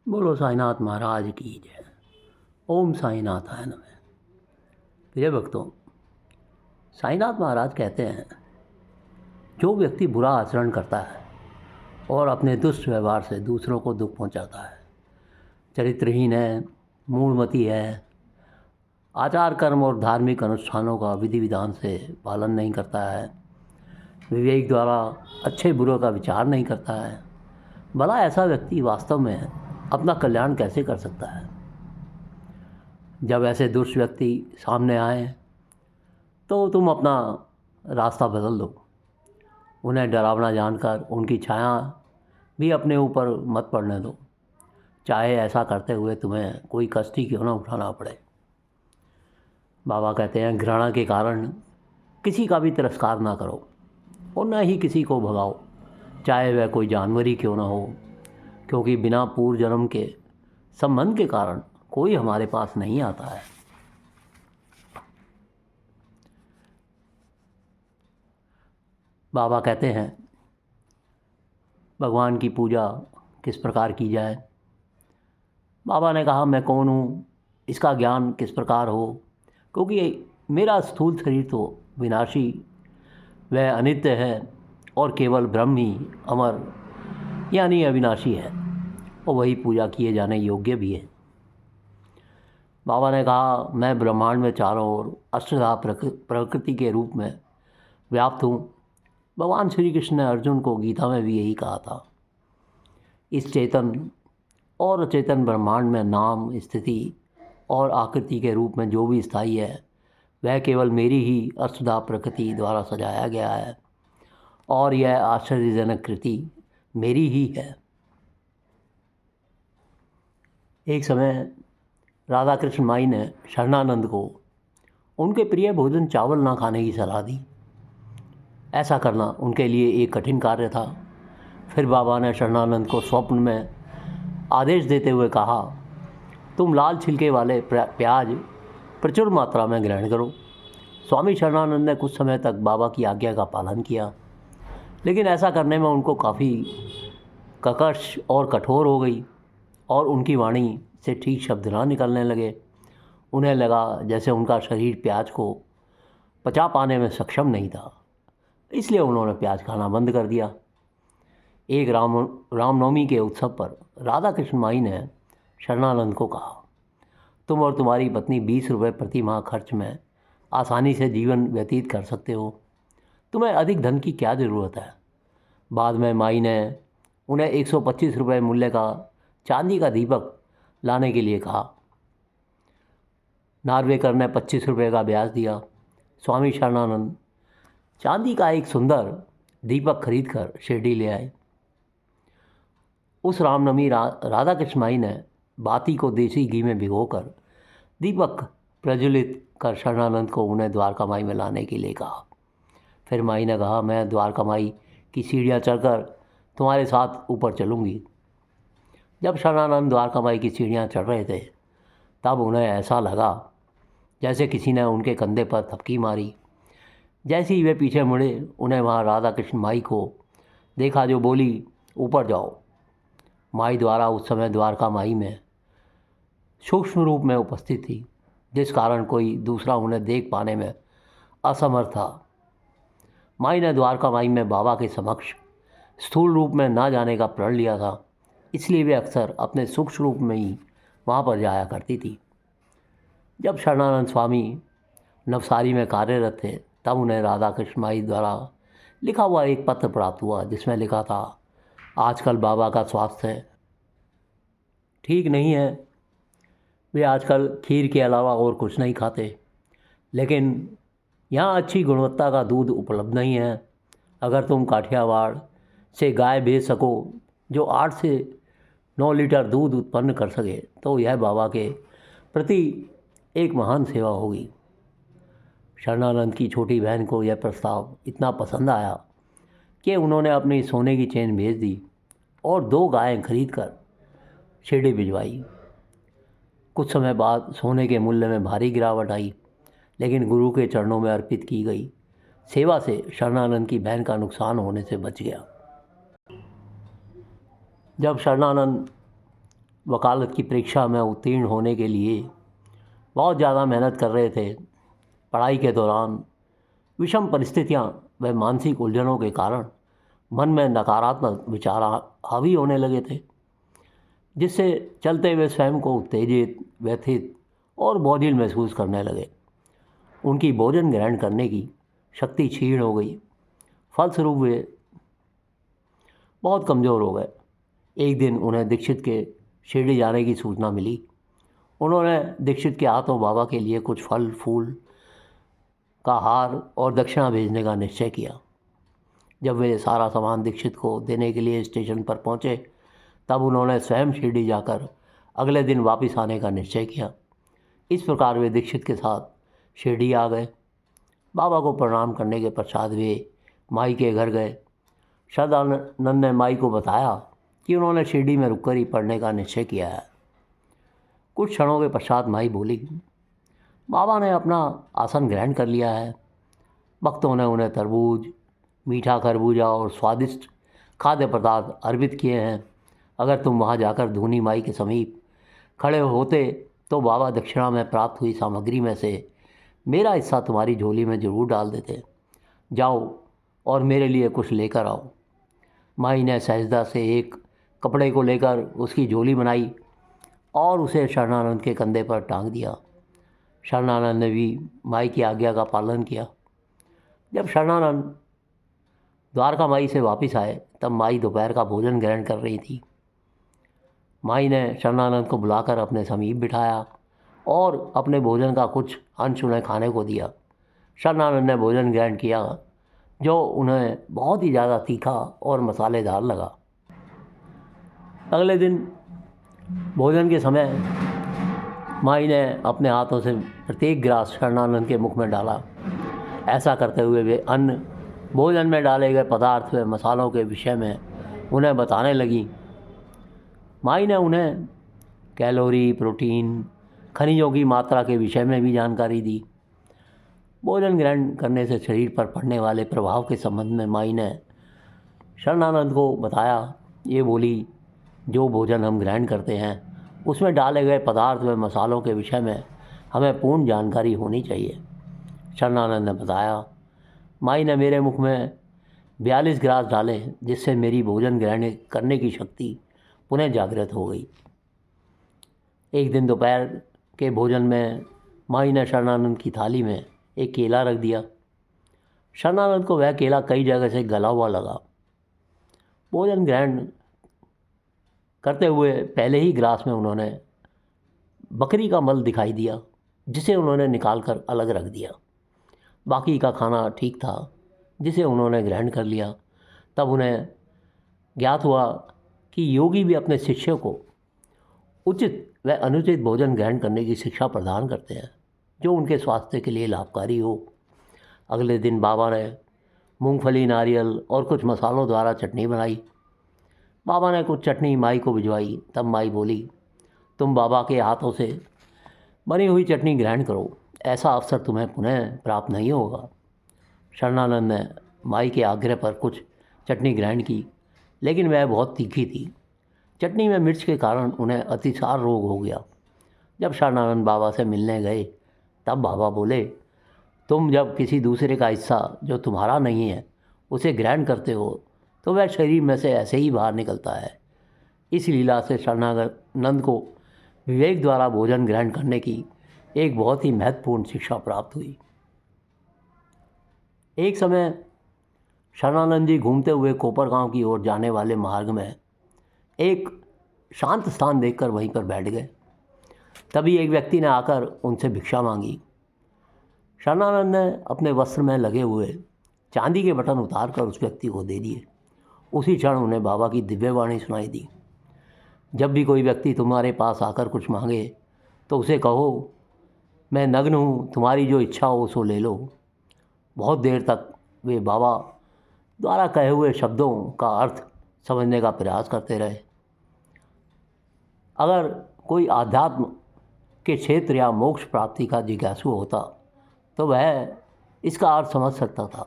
बोलो साईनाथ महाराज की जय। ओम साईनाथाय नमः। प्रिय भक्तों, साईनाथ महाराज कहते हैं, जो व्यक्ति बुरा आचरण करता है और अपने दुष्ट व्यवहार से दूसरों को दुख पहुंचाता है, चरित्रहीन है, मूढ़मती है, आचार कर्म और धार्मिक अनुष्ठानों का विधि विधान से पालन नहीं करता है, विवेक द्वारा अच्छे बुरे का विचार नहीं करता है, भला ऐसा व्यक्ति वास्तव में अपना कल्याण कैसे कर सकता है। जब ऐसे दुष्ट व्यक्ति सामने आए तो तुम अपना रास्ता बदल दो। उन्हें डरावना जानकर उनकी छाया भी अपने ऊपर मत पड़ने दो, चाहे ऐसा करते हुए तुम्हें कोई कष्ट ही क्यों ना उठाना पड़े। बाबा कहते हैं, घृणा के कारण किसी का भी तिरस्कार ना करो और न ही किसी को भगाओ, चाहे वह कोई जानवर ही क्यों ना हो, क्योंकि बिना पूर्व जन्म के संबंध के कारण कोई हमारे पास नहीं आता है। बाबा कहते हैं, भगवान की पूजा किस प्रकार की जाए। बाबा ने कहा, मैं कौन हूँ, इसका ज्ञान किस प्रकार हो, क्योंकि मेरा स्थूल शरीर तो विनाशी वह अनित्य है और केवल ब्रह्म ही अमर यानी अविनाशी है और वही पूजा किए जाने योग्य भी है। बाबा ने कहा, मैं ब्रह्मांड में चारों ओर अष्टधा प्रकृति के रूप में व्याप्त हूँ। भगवान श्री कृष्ण ने अर्जुन को गीता में भी यही कहा था। इस चेतन और अचेतन ब्रह्मांड में नाम, स्थिति और आकृति के रूप में जो भी स्थायी है वह केवल मेरी ही अष्टधा प्रकृति द्वारा सजाया गया है और यह आश्चर्यजनक कृति मेरी ही है। एक समय राधा कृष्ण माई ने शरणानंद को उनके प्रिय भोजन चावल ना खाने की सलाह दी। ऐसा करना उनके लिए एक कठिन कार्य था। फिर बाबा ने शरणानंद को स्वप्न में आदेश देते हुए कहा, तुम लाल छिलके वाले प्याज प्रचुर मात्रा में ग्रहण करो। स्वामी शरणानंद ने कुछ समय तक बाबा की आज्ञा का पालन किया, लेकिन ऐसा करने में उनको काफ़ी ककश और कठोर हो गई और उनकी वाणी से ठीक शब्द ना निकलने लगे। उन्हें लगा जैसे उनका शरीर प्याज को पचा पाने में सक्षम नहीं था, इसलिए उन्होंने प्याज खाना बंद कर दिया। एक रामनवमी के उत्सव पर राधा कृष्ण माई ने शरणानंद को कहा, तुम और तुम्हारी पत्नी 20 रुपये प्रति माह खर्च में आसानी से जीवन व्यतीत कर सकते हो, तुम्हें अधिक धन की क्या ज़रूरत है। बाद में माई ने उन्हें 125 रुपये मूल्य का चांदी का दीपक लाने के लिए कहा। नार्वेकर ने 25 रुपये का ब्याज दिया। स्वामी शरणानंद चांदी का एक सुंदर दीपक खरीदकर शिरडी ले आए। उस रामनवमी राधा कृष्ण माई ने बाती को देसी घी में भिगोकर दीपक प्रज्वलित कर शरणानंद को उन्हें द्वारका माई में लाने के लिए कहा। फिर माई ने कहा, मैं द्वारका माई की सीढ़ियाँ चढ़कर तुम्हारे साथ ऊपर चलूँगी। जब शरणानंद द्वारका माई की सीढ़ियाँ चढ़ रहे थे तब उन्हें ऐसा लगा जैसे किसी ने उनके कंधे पर थपकी मारी। जैसे ही वे पीछे मुड़े, उन्हें वहाँ राधा कृष्ण माई को देखा, जो बोली, ऊपर जाओ। माई द्वारा उस समय द्वारका माई में सूक्ष्म रूप में उपस्थित थी, जिस कारण कोई दूसरा उन्हें देख पाने में असमर्थ था। माई ने द्वारका माई में बाबा के समक्ष स्थूल रूप में ना जाने का प्रण लिया था, इसलिए वे अक्सर अपने सूक्ष्म रूप में ही वहाँ पर जाया करती थी। जब शरणानंद स्वामी नवसारी में कार्यरत थे तब उन्हें राधा कृष्ण माई द्वारा लिखा हुआ एक पत्र प्राप्त हुआ, जिसमें लिखा था, आजकल बाबा का स्वास्थ्य ठीक नहीं है। वे आजकल खीर के अलावा और कुछ नहीं खाते, लेकिन यहाँ अच्छी गुणवत्ता का दूध उपलब्ध नहीं है। अगर तुम काठियावाड़ से गाय भेज सको जो 8 से 9 लीटर दूध उत्पन्न कर सके तो यह बाबा के प्रति एक महान सेवा होगी। शरणानंद की छोटी बहन को यह प्रस्ताव इतना पसंद आया कि उन्होंने अपनी सोने की चेन भेज दी और 2 गायें खरीदकर शिरडी भिजवाई। कुछ समय बाद सोने के मूल्य में भारी गिरावट आई, लेकिन गुरु के चरणों में अर्पित की गई सेवा से शरणानंद की बहन का नुकसान होने से बच गया। जब शरणानंद वकालत की परीक्षा में उत्तीर्ण होने के लिए बहुत ज़्यादा मेहनत कर रहे थे। पढ़ाई के दौरान विषम परिस्थितियां व मानसिक उलझनों के कारण मन में नकारात्मक विचार हावी होने लगे थे, जिससे चलते हुए स्वयं को उत्तेजित, व्यथित और बोझिल महसूस करने लगे। उनकी भोजन ग्रहण करने की शक्ति क्षीण हो गई। फलस्वरूप वे बहुत कमज़ोर हो गए। एक दिन उन्हें दीक्षित के शिरडी जाने की सूचना मिली। उन्होंने दीक्षित के हाथों बाबा के लिए कुछ फल फूल का हार और दक्षिणा भेजने का निश्चय किया। जब वे सारा सामान दीक्षित को देने के लिए स्टेशन पर पहुंचे, तब उन्होंने स्वयं शिरडी जाकर अगले दिन वापस आने का निश्चय किया। इस प्रकार वे दीक्षित के साथ शिरडी आ गए। बाबा को प्रणाम करने के पश्चात वे माई के घर गए। सदानंद ने माई को बताया कि उन्होंने शिरडी में रुककर ही पढ़ने का निश्चय किया है। कुछ क्षणों के पश्चात माई बोली, बाबा ने अपना आसन ग्रहण कर लिया है। भक्तों ने उन्हें तरबूज, मीठा खरबूजा और स्वादिष्ट खाद्य पदार्थ अर्पित किए हैं। अगर तुम वहाँ जाकर धूनी माई के समीप खड़े होते तो बाबा दक्षिणा में प्राप्त हुई सामग्री में से मेरा हिस्सा तुम्हारी झोली में जरूर डाल देते। जाओ और मेरे लिए कुछ लेकर आओ। माई ने सहजता से एक कपड़े को लेकर उसकी झोली बनाई और उसे शरणानंद के कंधे पर टांग दिया। शरणानंद ने भी माई की आज्ञा का पालन किया। जब शरणानंद द्वारका माई से वापस आए, तब माई दोपहर का भोजन ग्रहण कर रही थी। माई ने शरणानंद को बुलाकर अपने समीप बिठाया और अपने भोजन का कुछ अंश उन्हें खाने को दिया। शरणानंद ने भोजन ग्रहण किया, जो उन्हें बहुत ही ज़्यादा तीखा और मसालेदार लगा। अगले दिन भोजन के समय माई ने अपने हाथों से प्रत्येक ग्रास शरणानंद के मुख में डाला। ऐसा करते हुए वे अन्न, भोजन में डाले गए पदार्थ व मसालों के विषय में उन्हें बताने लगी। माई ने उन्हें कैलोरी, प्रोटीन, खनिजों की मात्रा के विषय में भी जानकारी दी। भोजन ग्रहण करने से शरीर पर पड़ने वाले प्रभाव के संबंध में माई ने शरणानंद को बताया। ये बोली, जो भोजन हम ग्रहण करते हैं उसमें डाले गए पदार्थ व मसालों के विषय में हमें पूर्ण जानकारी होनी चाहिए। शरणानंद ने बताया, माई ने मेरे मुख में 42 ग्रास डाले, जिससे मेरी भोजन ग्रहण करने की शक्ति पुनः जागृत हो गई। एक दिन दोपहर के भोजन में माई ने शरणानंद की थाली में एक केला रख दिया। शरणानंद को वह केला कई जगह से गला हुआ लगा। भोजन ग्रहण करते हुए पहले ही ग्रास में उन्होंने बकरी का मल दिखाई दिया, जिसे उन्होंने निकालकर अलग रख दिया। बाकी का खाना ठीक था, जिसे उन्होंने ग्रहण कर लिया। तब उन्हें ज्ञात हुआ कि योगी भी अपने शिष्यों को उचित व अनुचित भोजन ग्रहण करने की शिक्षा प्रदान करते हैं, जो उनके स्वास्थ्य के लिए लाभकारी हो। अगले दिन बाबा ने मूंगफली, नारियल और कुछ मसालों द्वारा चटनी बनाई। बाबा ने कुछ चटनी माई को भिजवाई। तब माई बोली, तुम बाबा के हाथों से बनी हुई चटनी ग्रहण करो, ऐसा अवसर तुम्हें पुनः प्राप्त नहीं होगा। शरणानंद ने माई के आग्रह पर कुछ चटनी ग्रहण की, लेकिन वह बहुत तीखी थी। चटनी में मिर्च के कारण उन्हें अतिसार रोग हो गया। जब शरणानंद बाबा से मिलने गए, तब बाबा बोले, तुम जब किसी दूसरे का हिस्सा जो तुम्हारा नहीं है उसे ग्रहण करते हो, तो वह शरीर में से ऐसे ही बाहर निकलता है। इस लीला से शरणानंद को विवेक द्वारा भोजन ग्रहण करने की एक बहुत ही महत्वपूर्ण शिक्षा प्राप्त हुई। एक समय शरणानंद जी घूमते हुए कोपरगांव की ओर जाने वाले मार्ग में एक शांत स्थान देखकर वहीं पर बैठ गए। तभी एक व्यक्ति ने आकर उनसे भिक्षा मांगी। शरणानंद ने अपने वस्त्र में लगे हुए चांदी के बटन उतारकर उस व्यक्ति को दे दिए। उसी क्षण उन्हें बाबा की दिव्यवाणी सुनाई दी, जब भी कोई व्यक्ति तुम्हारे पास आकर कुछ मांगे तो उसे कहो, मैं नग्न हूँ, तुम्हारी जो इच्छा हो सो ले लो। बहुत देर तक वे बाबा द्वारा कहे हुए शब्दों का अर्थ समझने का प्रयास करते रहे। अगर कोई आध्यात्म के क्षेत्र या मोक्ष प्राप्ति का जिज्ञासु होता तो वह इसका अर्थ समझ सकता था,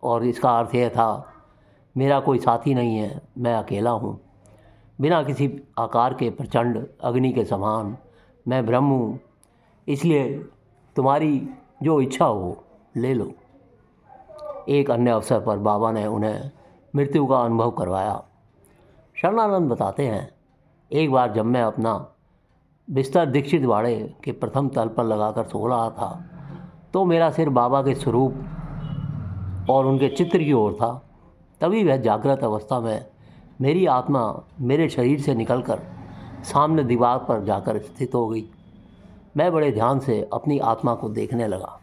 और इसका अर्थ यह था, मेरा कोई साथी नहीं है, मैं अकेला हूँ। बिना किसी आकार के प्रचंड अग्नि के समान मैं ब्रह्म हूँ, इसलिए तुम्हारी जो इच्छा हो ले लो। एक अन्य अवसर पर बाबा ने उन्हें मृत्यु का अनुभव करवाया। शरणानंद बताते हैं, एक बार जब मैं अपना बिस्तर दीक्षित वाड़े के प्रथम तल पर लगाकर सो रहा था तो मेरा सिर बाबा के स्वरूप और उनके चित्र की ओर था। तभी वह जागृत अवस्था में मेरी आत्मा मेरे शरीर से निकलकर सामने दीवार पर जाकर स्थित हो गई। मैं बड़े ध्यान से अपनी आत्मा को देखने लगा।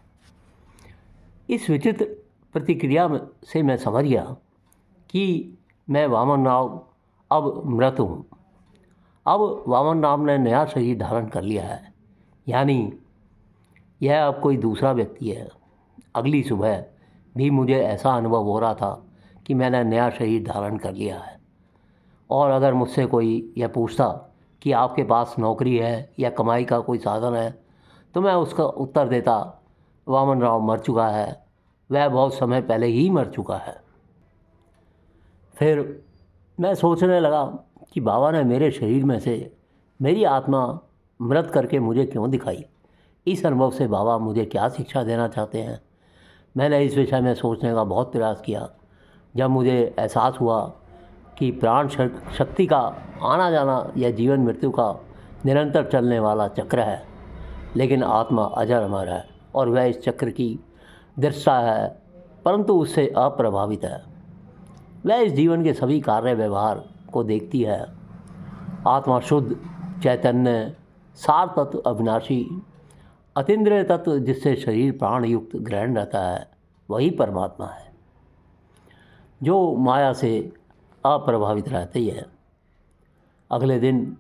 इस विचित्र प्रतिक्रिया से मैं समझ गया कि मैं वामन राव अब मृत हूँ। अब वामन राव ने नया शरीर धारण कर लिया है, यानी यह अब कोई दूसरा व्यक्ति है। अगली सुबह भी मुझे ऐसा अनुभव हो रहा था कि मैंने नया शरीर धारण कर लिया है। और अगर मुझसे कोई यह पूछता कि आपके पास नौकरी है या कमाई का कोई साधन है तो मैं उसका उत्तर देता, वामन राव मर चुका है, वह बहुत समय पहले ही मर चुका है। फिर मैं सोचने लगा कि बाबा ने मेरे शरीर में से मेरी आत्मा मृत करके मुझे क्यों दिखाई। इस अनुभव से बाबा मुझे क्या शिक्षा देना चाहते हैं। मैंने इस विषय में सोचने का बहुत प्रयास किया। जब मुझे एहसास हुआ कि प्राण शक्ति का आना जाना यह जीवन मृत्यु का निरंतर चलने वाला चक्र है, लेकिन आत्मा अजर अमर है और वह इस चक्र की दृष्टा है, परंतु उससे अप्रभावित है। वह इस जीवन के सभी कार्य व्यवहार को देखती है। आत्मा शुद्ध चैतन्य सार तत्व अविनाशी अतीन्द्रिय तत्व जिससे शरीर प्राण युक्त ग्रहण रहता है, वही परमात्मा है जो माया से अप्रभावित रहती है। अगले दिन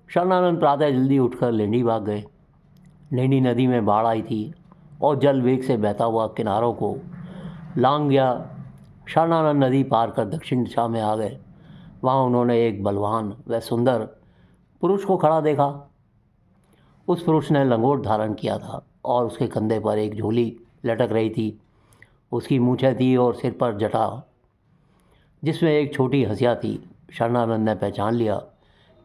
शरणानंद प्रातः जल्दी उठकर लेंडी भाग गए। लेंडी नदी में बाढ़ आई थी और जल वेग से बहता हुआ किनारों को लांग गया। शरणानंद नदी पार कर दक्षिण दिशा में आ गए। वहाँ उन्होंने एक बलवान व सुंदर पुरुष को खड़ा देखा। उस पुरुष ने लंगोट धारण किया था और उसके कंधे पर एक झोली लटक रही थी। उसकी मूछें थी और सिर पर जटा जिसमें एक छोटी हंसिया थी। शरणानंद ने पहचान लिया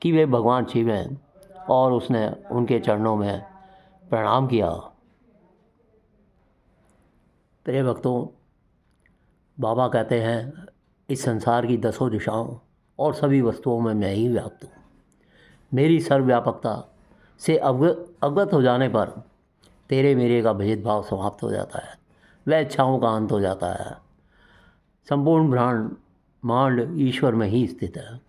कि वे भगवान शिव हैं और उसने उनके चरणों में प्रणाम किया। प्रिय भक्तों, बाबा कहते हैं, इस संसार की 10 दिशाओं और सभी वस्तुओं में मैं ही व्याप्त हूँ। मेरी सर्वव्यापकता से अवगत हो जाने पर तेरे मेरे का भेदभाव समाप्त हो जाता है, वह इच्छाओं का अंत हो जाता है। संपूर्ण ब्रह्मांड ईश्वर में ही स्थित है।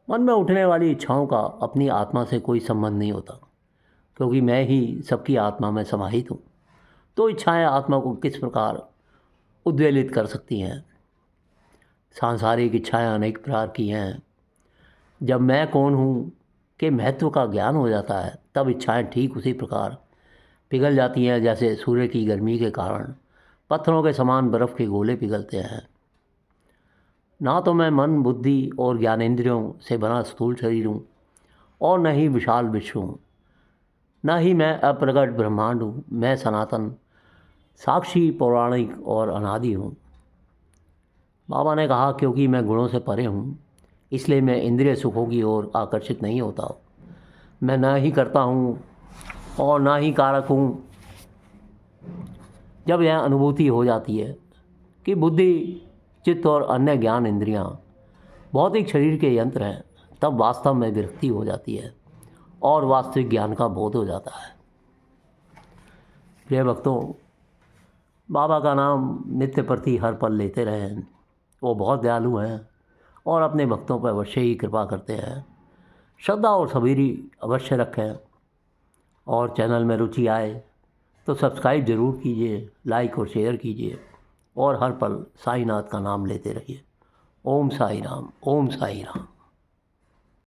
मन में उठने वाली इच्छाओं का अपनी आत्मा से कोई संबंध नहीं होता, क्योंकि मैं ही सबकी आत्मा में समाहित हूँ। तो इच्छाएं आत्मा को किस प्रकार उद्वेलित कर सकती हैं। सांसारिक इच्छाएं अनेक प्रकार की हैं। जब मैं कौन हूँ के महत्व का ज्ञान हो जाता है, तब इच्छाएं ठीक उसी प्रकार पिघल जाती हैं जैसे सूर्य की गर्मी के कारण पत्थरों के समान बर्फ़ के गोले पिघलते हैं। ना तो मैं मन, बुद्धि और ज्ञानेंद्रियों से बना स्थूल शरीर हूँ और न ही विशाल विश्व हूँ, न ही मैं अप्रगट ब्रह्मांड हूँ। मैं सनातन, साक्षी, पौराणिक और अनादि हूँ। बाबा ने कहा, क्योंकि मैं गुणों से परे हूँ इसलिए मैं इंद्रिय सुखों की ओर आकर्षित नहीं होता। मैं न ही करता हूँ और ना ही कारक हूँ। जब यह अनुभूति हो जाती है कि बुद्धि, चित्त और अन्य ज्ञान इंद्रियाँ भौतिक शरीर के यंत्र हैं, तब वास्तव में विरक्ति हो जाती है और वास्तविक ज्ञान का बोध हो जाता है। प्रिय भक्तों, बाबा का नाम नित्य प्रति हर पल लेते रहें। वो बहुत दयालु हैं और अपने भक्तों पर अवश्य ही कृपा करते हैं। श्रद्धा और सबीरी अवश्य रखें और चैनल में रुचि आए तो सब्सक्राइब ज़रूर कीजिए, लाइक और शेयर कीजिए और हर पल साईनाथ का नाम लेते रहिए। ओम साई राम, ओम साई राम।